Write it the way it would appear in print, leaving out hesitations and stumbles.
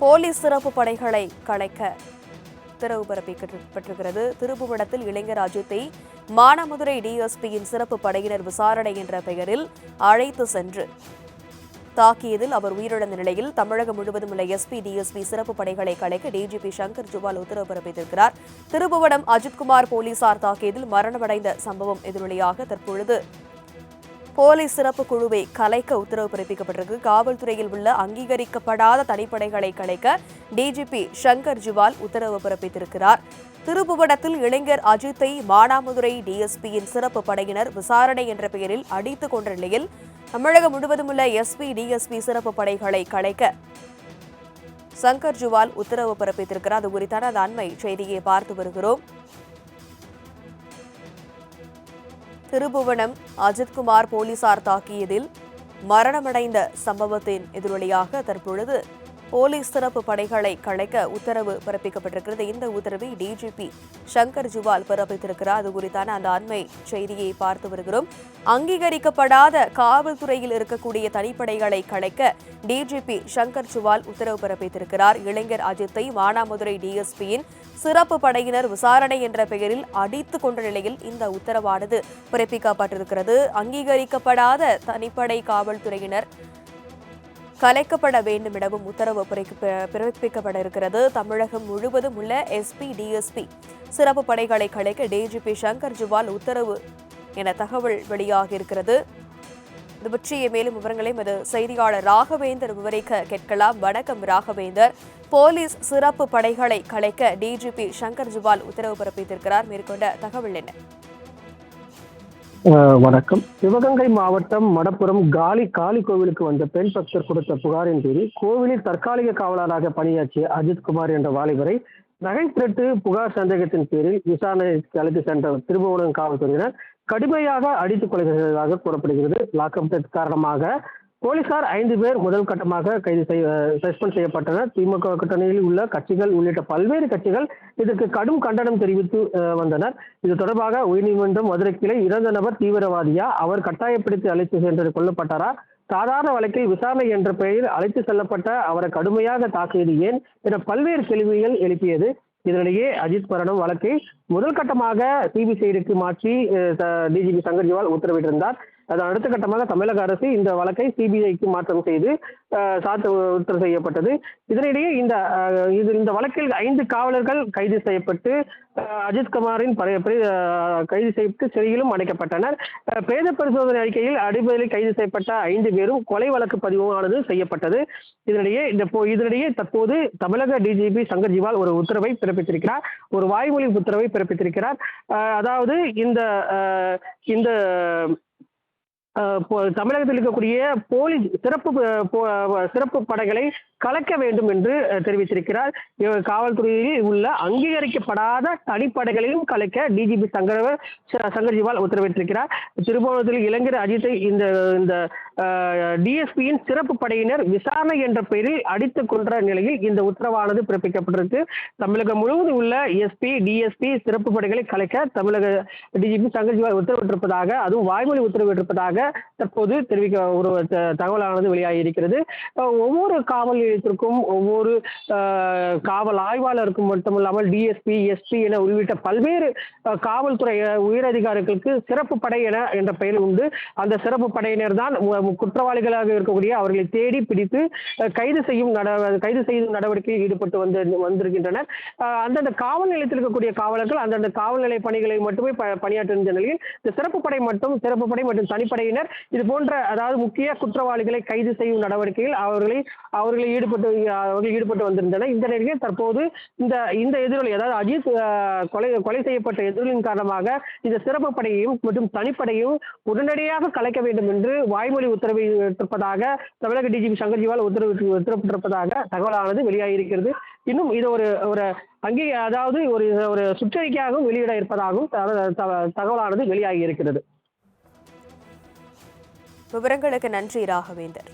Police சிறப்பு படைகளை கலைக்க உத்தரவு பிறப்பிக்கப்பட்டிருக்கிறது. திருப்புவனத்தில் இளைஞர் அஜித்தை மானாமதுரை டிஎஸ்பியின் சிறப்பு படையினர் விசாரணை என்ற பெயரில் அழைத்து சென்று தாக்கியதில் அவர் உயிரிழந்த நிலையில் தமிழகம் முழுவதும் உள்ள எஸ்பி டிஎஸ்பி சிறப்பு படைகளை கலைக்க டிஜிபி சங்கர் ஜுவால் உத்தரவு பிறப்பித்திருக்கிறார். திருப்புவனம் அஜித்குமார் போலீசார் தாக்கியதில் மரணமடைந்த சம்பவம் எதிரொலியாக தற்பொழுது போலீஸ் சிறப்பு குழுவை கலைக்க உத்தரவு பிறப்பிக்கப்பட்டிருக்கு. காவல்துறையில் உள்ள அங்கீகரிக்கப்படாத தனிப்படைகளை கலைக்க டிஜிபி சங்கர் ஜுவால் உத்தரவு பிறப்பித்திருக்கிறார். திருப்புவனத்தில் இளைஞர் அஜித்தை மானாமதுரை டிஎஸ்பியின் சிறப்பு படையினர் விசாரணை என்ற பெயரில் அடித்துக் கொண்ட நிலையில் தமிழகம் முழுவதும் உள்ள எஸ்பி டிஎஸ்பி சிறப்பு படைகளை கலைக்க சங்கர் ஜுவால் உத்தரவு பிறப்பித்திருக்கிறார். அது குறித்தான அந்த அண்மை செய்தியை பார்த்து வருகிறோம். திருப்புவனம் அஜித்குமார் போலீசார் தாக்கியதில் மரணமடைந்த சம்பவத்தின் எதிரொலியாக தற்பொழுது போலீஸ் சிறப்பு படைகளை கலைக்க உத்தரவு பிறப்பிக்கப்பட்டிருக்கிறது. இந்த உத்தரவை டிஜிபி சங்கர் ஜுவால் பிறப்பித்திருக்கிறார். அது குறித்தான அந்த அண்மை செய்தியை பார்த்து வருகிறோம். அங்கீகரிக்கப்படாத காவல்துறையில் இருக்கக்கூடிய தனிப்படைகளை கலைக்க டிஜிபி சங்கர் ஜுவால் உத்தரவு பிறப்பித்திருக்கிறார். இளைஞர் அஜித்தை மானாமதுரை டிஎஸ்பியின் சிறப்பு படையினர் விசாரணை என்ற பெயரில் அடித்துக் கொண்ட நிலையில் இந்த உத்தரவானது பிறப்பிக்கப்பட்டிருக்கிறது. அங்கீகரிக்கப்படாத தனிப்படை காவல்துறையினர் கலைக்கப்பட வேண்டும் எனவும் உத்தரவு பிறப்பிக்கப்பட இருக்கிறது. தமிழகம் முழுவதும் உள்ள எஸ்பி டிஎஸ்பி சிறப்பு படைகளை கலைக்க டிஜிபி சங்கர் ஜுவால் உத்தரவு என தகவல் வெளியாக இருக்கிறது. இது பற்றிய மேலும் விவரங்களை செய்தியாளர் ராகவேந்தர் விவரிக்க கேட்கலாம். வணக்கம் ராகவேந்தர். போலீஸ் சிறப்பு படைகளை கலைக்க டிஜிபி சங்கர் ஜுவால் உத்தரவு பிறப்பித்திருக்கிறார். மேற்கொண்ட தகவல் என்ன? வணக்கம். சிவகங்கை மாவட்டம் மடப்புரம் காளி கோவிலுக்கு வந்த பெண் பக்தர் கொடுத்த புகாரின் பேரில் கோவிலில் தற்காலிக காவலராக பணியாற்றிய அஜித்குமார் என்ற வாலிபரை நகை திருட்டு புகார் சந்தேகத்தின் பேரில் விசாரணைக்கு அழைத்து சென்ற திருப்புவனம் காவல்துறையினர் கடுமையாக அடித்துக் கொலை செய்ததாக கூறப்படுகிறது. லாக்அப் டெத் காரணமாக போலீசார் 5 பேர் முதல் கட்டமாக சஸ்பெண்ட் செய்யப்பட்டனர். திமுக கூட்டணியில் உள்ள கட்சிகள் உள்ளிட்ட பல்வேறு கட்சிகள் இதற்கு கடும் கண்டனம் தெரிவித்து வந்தனர். இது தொடர்பாக உயர்நீதிமன்றம் மதுரை கிளை இறந்த நபர் தீவிரவாதியா, அவர் கட்டாயப்படுத்தி அழைத்து சென்று கொல்லப்பட்டாரா, சாதாரண வழக்கில் விசாரணை என்ற பெயரில் அழைத்து செல்லப்பட்ட அவரை கடுமையாக தாக்கியது ஏன் என பல்வேறு கேள்விகள் எழுப்பியது. இதனிடையே அஜித் மரணம் வழக்கை முதல் கட்டமாக சிபிசிஐடிக்கு மாற்றி டிஜிபி சங்கர் ஜுவால் உத்தரவிட்டிருந்தார். அதன் அடுத்த கட்டமாக தமிழக அரசு இந்த வழக்கை சிபிஐக்கு மாற்றம் செய்து உத்தரவு செய்யப்பட்டது. இதனிடையே இந்த வழக்கில் 5 காவலர்கள் கைது செய்யப்பட்டு அஜித்குமாரின் கைது செய்யப்பட்டு சிறையிலும் அடைக்கப்பட்டனர். பிரேத பரிசோதனை அறிக்கையில் அடிப்படையில் கைது செய்யப்பட்ட 5 பேரும் கொலை வழக்கு பதிவானது செய்யப்பட்டது. இதனிடையே தற்போது தமிழக டிஜிபி சங்கர் ஜுவால் ஒரு உத்தரவை பிறப்பித்திருக்கிறார். ஒரு வாய்மொழி உத்தரவை பிறப்பித்திருக்கிறார். அதாவது இந்த தமிழகத்தில் இருக்கக்கூடிய போலீஸ் சிறப்பு படைகளை கலைக்க வேண்டும் என்று தெரிவித்திருக்கிறார். காவல்துறையில் உள்ள அங்கீகரிக்கப்படாத தனிப்படைகளையும் கலைக்க டிஜிபி சங்கர் ஜுவால் உத்தரவிட்டிருக்கிறார். திருப்புவனத்தில் இளைஞர் அஜித்தை இந்த டிஎஸ்பியின் சிறப்பு படையினர் விசாரணை என்ற பெயரில் அடித்துக் கொன்ற நிலையில் இந்த உத்தரவானது பிறப்பிக்கப்பட்டிருக்கு. தமிழகம் முழுவதும் உள்ள எஸ்பி டிஎஸ்பி சிறப்பு படைகளை கலைக்க தமிழக டிஜிபி சங்கர் ஜுவால் உத்தரவிட்டிருப்பதாக, அதுவும் வாய்மொழி உத்தரவிட்டிருப்பதாக தற்போது தெரிவிக்க ஒரு தகவலானது வெளியாகி இருக்கிறது. ஒவ்வொரு காவல் நிலையத்திற்கும் ஒவ்வொரு காவல் ஆய்வாளருக்கும் மட்டுமல்லாமல் டிஎஸ்பி எஸ்பி என உள்ளிட்ட பல்வேறு காவல்துறை உயரதிகாரிகளுக்கு சிறப்பு படை என்ற பெயர் உண்டு. அந்த சிறப்பு படையினர் தான் குற்றவாளிகளாக இருக்கக்கூடிய அவர்களை தேடி பிடித்து கைது செய்யும் நடவடிக்கையில் ஈடுபட்டு வந்திருக்கின்றனர். அந்தந்த காவல் நிலையத்தில் இருக்கக்கூடிய காவலர்கள் அந்தந்த காவல் நிலைய பணிகளை மட்டுமே பணியாற்றுகின்ற நிலையில் இந்த சிறப்பு படை மற்றும் தனிப்படையினர் இது போன்ற அதாவது முக்கிய குற்றவாளிகளை கைது செய்யும் நடவடிக்கையில் அவர்களை ஈடுபட்டு வந்திருந்தனர். இந்த நிலையில் தற்போது இந்த எதிரொலி, அதாவது அஜித் கொலை செய்யப்பட்ட எதிரொலியின் காரணமாக இந்த சிறப்பு படையையும் மற்றும் தனிப்படையும் உடனடியாக கலைக்க வேண்டும் என்று வாய்மொழி உத்தரவிட்டிருப்பதாக தமிழக டிஜிபி சங்கர் ஜுவால் உத்தரவிட்டிருப்பதாக தகவலானது வெளியாகி இருக்கிறது. இன்னும் இது ஒரு அதாவது ஒரு சுற்றறிக்கையாகவும் வெளியிட இருப்பதாகவும் தகவலானது வெளியாகி இருக்கிறது. விவரங்களுக்கு நன்றி ராகவேந்தர்.